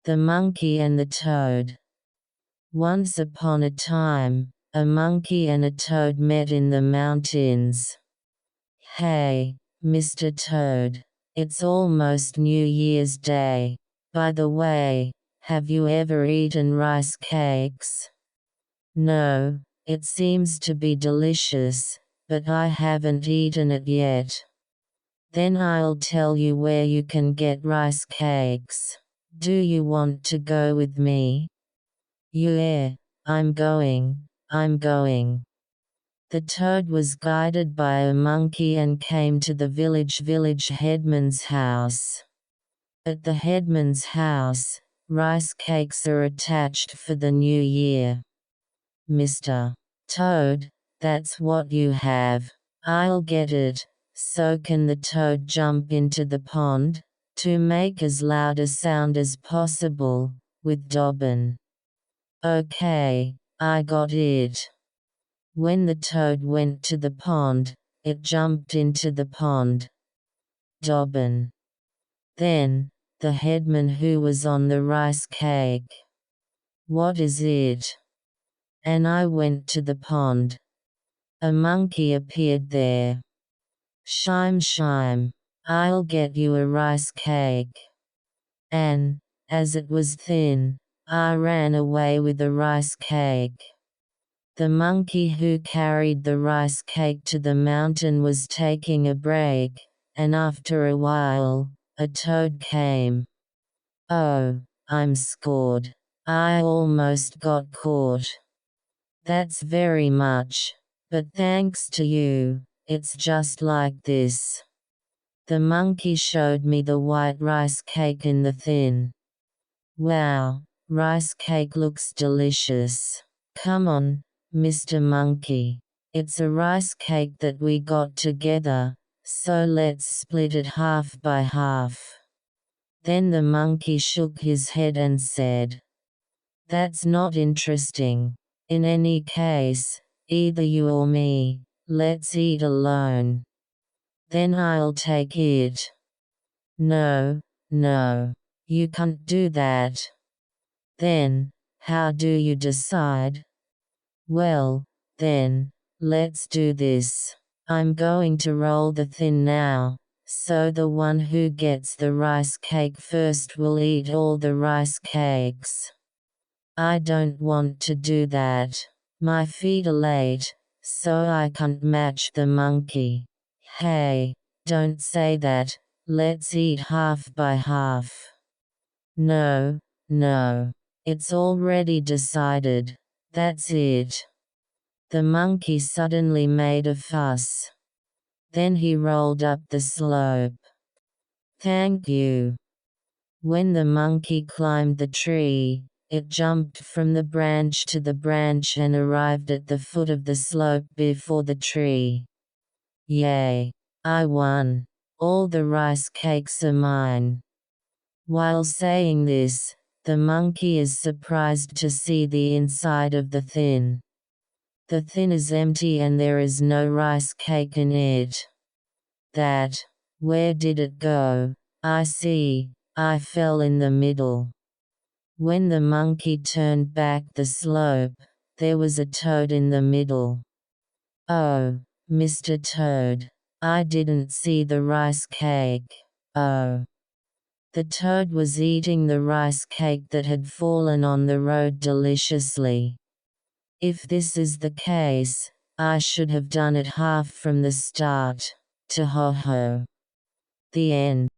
The Monkey and the Toad. Once upon a time, a monkey and a toad met in the mountains. Hey, Mr. Toad, it's almost New Year's Day. By the way, have you ever eaten rice cakes? No, it seems to be delicious, but I haven't eaten it yet. Then I'll tell you where you can get rice cakes. Do you want to go with me? Yeah, I'm going. The toad was guided by a monkey and came to the village headman's house. At the headman's house, rice cakes are attached for the new year. Mr. Toad, that's what you have. I'll get it. So can the toad jump into the pond, to make as loud a sound as possible, with Dobbin. Okay, I got it. When the toad went to the pond, it jumped into the pond. Dobbin. Then, the headman who was on the rice cake. What is it? And I went to the pond. A monkey appeared there. Shime, I'll get you a rice cake. And, as it was thin, I ran away with the rice cake. The monkey who carried the rice cake to the mountain was taking a break, and after a while, a toad came. Oh, I'm scored. I almost got caught. That's very much, but thanks to you, it's just like this. The monkey showed me the white rice cake in the thin. Wow, rice cake looks delicious. Come on, Mr. Monkey. It's a rice cake that we got together, so let's split it half by half. Then the monkey shook his head and said, That's not interesting. In any case, either you or me, let's eat alone. Then I'll take it. No, you can't do that. Then, how do you decide? Well, then, let's do this. I'm going to roll the thin now, so the one who gets the rice cake first will eat all the rice cakes. I don't want to do that. My feet are late, so I can't match the monkey. Hey, don't say that, let's eat half by half. No, it's already decided, that's it. The monkey suddenly made a fuss. Then he rolled up the slope. Thank you. When the monkey climbed the tree, it jumped from the branch to the branch and arrived at the foot of the slope before the tree. Yay! I won. All the rice cakes are mine. While saying this, the monkey is surprised to see the inside of the thin. The thin is empty and there is no rice cake in it. Where did it go? I see, I fell in the middle. When the monkey turned back the slope, there was a toad in the middle. Oh, Mr. Toad, I didn't see the rice cake. Oh. The toad was eating the rice cake that had fallen on the road deliciously. If this is the case, I should have done it half from the start. To ho ho. The end.